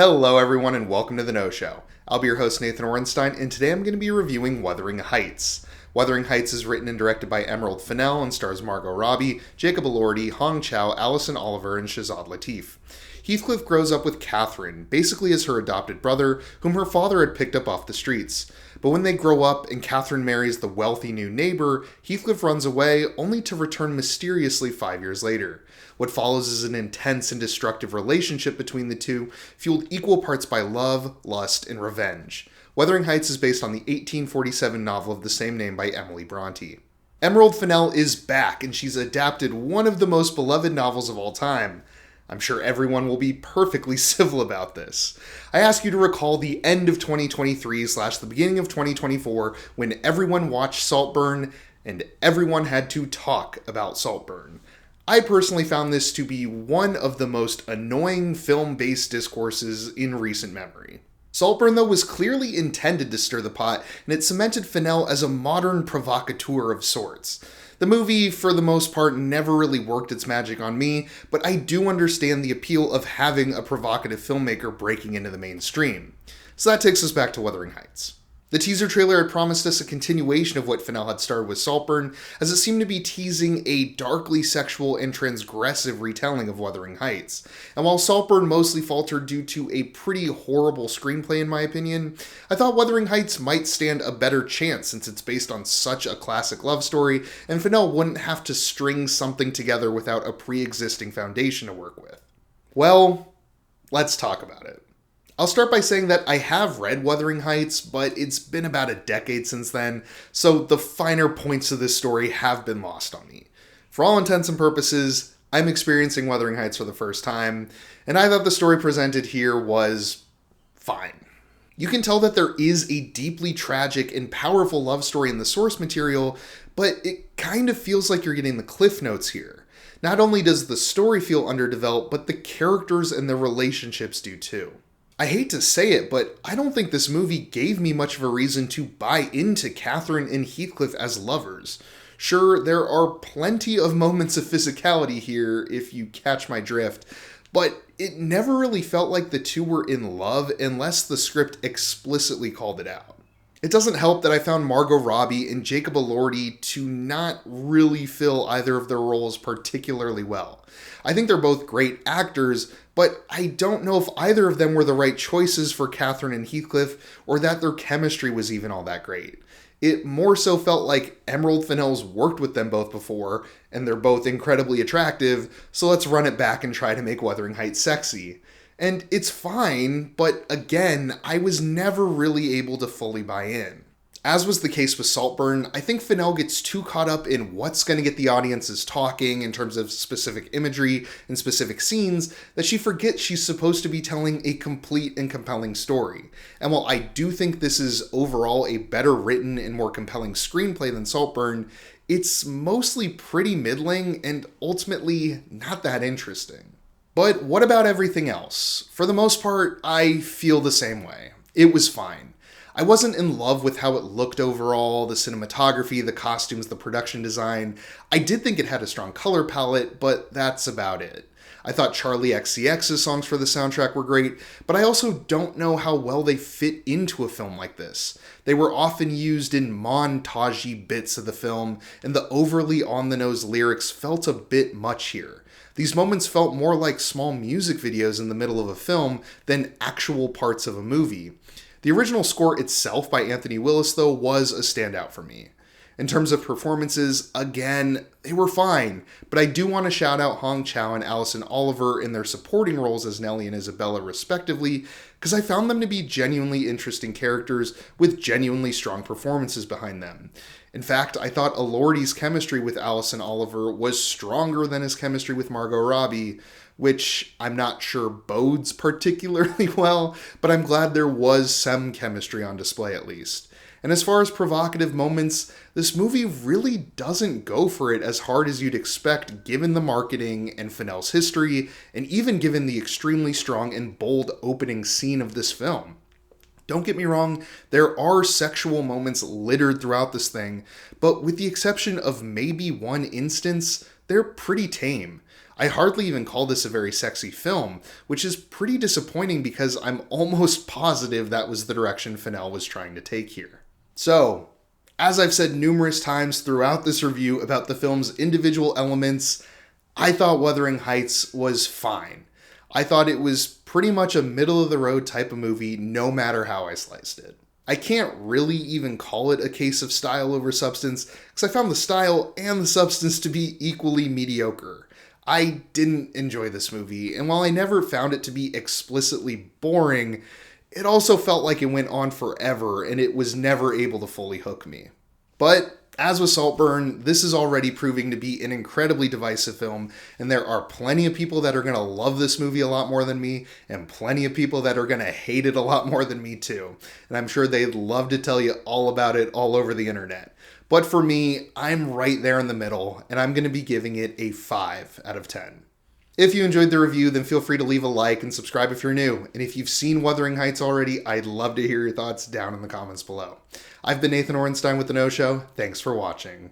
Hello everyone and welcome to The No Show. I'll be your host Nathan Orenstein and today I'm going to be reviewing Wuthering Heights. Wuthering Heights is written and directed by Fennell and stars Margot Robbie, Jacob Elordi, Chau, Alison and Shazad Latif. Heathcliff grows up with Catherine, basically as her adopted brother, whom her father had picked up off the streets. But when they grow up and Catherine marries the wealthy new neighbor, Heathcliff runs away, only to return mysteriously 5 years later. What follows is an intense and destructive relationship between the two, fueled equal parts by love, lust, and revenge. Wuthering Heights is based on the 1847 novel of the same name by Emily Bronte. Fennell is back, and she's adapted one of the most beloved novels of all time. I'm sure everyone will be perfectly civil about this. I ask you to recall the end of 2023/the beginning of 2024 when everyone watched Saltburn and everyone had to talk about Saltburn. I personally found this to be one of the most annoying film-based discourses in recent memory. Saltburn, though, was clearly intended to stir the pot, and it cemented Fennell as a modern provocateur of sorts. The movie, for the most part, never really worked its magic on me, but I do understand the appeal of having a provocative filmmaker breaking into the mainstream. So that takes us back to Wuthering Heights. The teaser trailer had promised us a continuation of what Fennell had started with Saltburn, as it seemed to be teasing a darkly sexual and transgressive retelling of Wuthering Heights. And while Saltburn mostly faltered due to a pretty horrible screenplay in my opinion, I thought Wuthering Heights might stand a better chance since it's based on such a classic love story, and Fennell wouldn't have to string something together without a pre-existing foundation to work with. Well, let's talk about it. I'll start by saying that I have read Wuthering Heights, but it's been about a decade since then, so the finer points of this story have been lost on me. For all intents and purposes, I'm experiencing Wuthering Heights for the first time, and I thought the story presented here was fine. You can tell that there is a deeply tragic and powerful love story in the source material, but it kind of feels like you're getting the cliff notes here. Not only does the story feel underdeveloped, but the characters and their relationships do too. I hate to say it, but I don't think this movie gave me much of a reason to buy into Catherine and Heathcliff as lovers. Sure, there are plenty of moments of physicality here, if you catch my drift, but it never really felt like the two were in love unless the script explicitly called it out. It doesn't help that I found Margot Robbie and Jacob Elordi to not really fill either of their roles particularly well. I think they're both great actors, but I don't know if either of them were the right choices for Catherine and Heathcliff, or that their chemistry was even all that great. It more so felt like Fennell's worked with them both before, and they're both incredibly attractive, so let's run it back and try to make Wuthering Heights sexy. And it's fine, but again, I was never really able to fully buy in. As was the case with Saltburn, I think Fennell gets too caught up in what's going to get the audiences talking in terms of specific imagery and specific scenes that she forgets she's supposed to be telling a complete and compelling story. And while I do think this is overall a better written and more compelling screenplay than Saltburn, it's mostly pretty middling and ultimately not that interesting. But what about everything else? For the most part, I feel the same way. It was fine. I wasn't in love with how it looked overall, the cinematography, the costumes, the production design. I did think it had a strong color palette, but that's about it. I thought Charlie XCX's songs for the soundtrack were great, but I also don't know how well they fit into a film like this. They were often used in montagey bits of the film, and the overly on-the-nose lyrics felt a bit much here. These moments felt more like small music videos in the middle of a film than actual parts of a movie. The original score itself by Anthony Willis, though, was a standout for me. In terms of performances, again, they were fine, but I do want to shout out Chau and Alison in their supporting roles as Nellie and Isabella respectively, because I found them to be genuinely interesting characters with genuinely strong performances behind them. In fact, I thought Elordi's chemistry with Alison was stronger than his chemistry with Margot Robbie, which I'm not sure bodes particularly well, but I'm glad there was some chemistry on display at least. And as far as provocative moments, this movie really doesn't go for it as hard as you'd expect given the marketing and Fennell's history, and even given the extremely strong and bold opening scene of this film. Don't get me wrong, there are sexual moments littered throughout this thing, but with the exception of maybe one instance, they're pretty tame. I hardly even call this a very sexy film, which is pretty disappointing because I'm almost positive that was the direction Fennell was trying to take here. So, as I've said numerous times throughout this review about the film's individual elements, I thought Wuthering Heights was fine. I thought it was pretty much a middle-of-the-road type of movie, no matter how I sliced it. I can't really even call it a case of style over substance, because I found the style and the substance to be equally mediocre. I didn't enjoy this movie, and while I never found it to be explicitly boring, it also felt like it went on forever, and it was never able to fully hook me. But as with Saltburn, this is already proving to be an incredibly divisive film, and there are plenty of people that are going to love this movie a lot more than me, and plenty of people that are going to hate it a lot more than me too. And I'm sure they'd love to tell you all about it all over the internet. But for me, I'm right there in the middle, and I'm going to be giving it a 5 out of 10. If you enjoyed the review, then feel free to leave a like and subscribe if you're new. And if you've seen Wuthering Heights already, I'd love to hear your thoughts down in the comments below. I've been Nathan Orenstein with The No Show. Thanks for watching.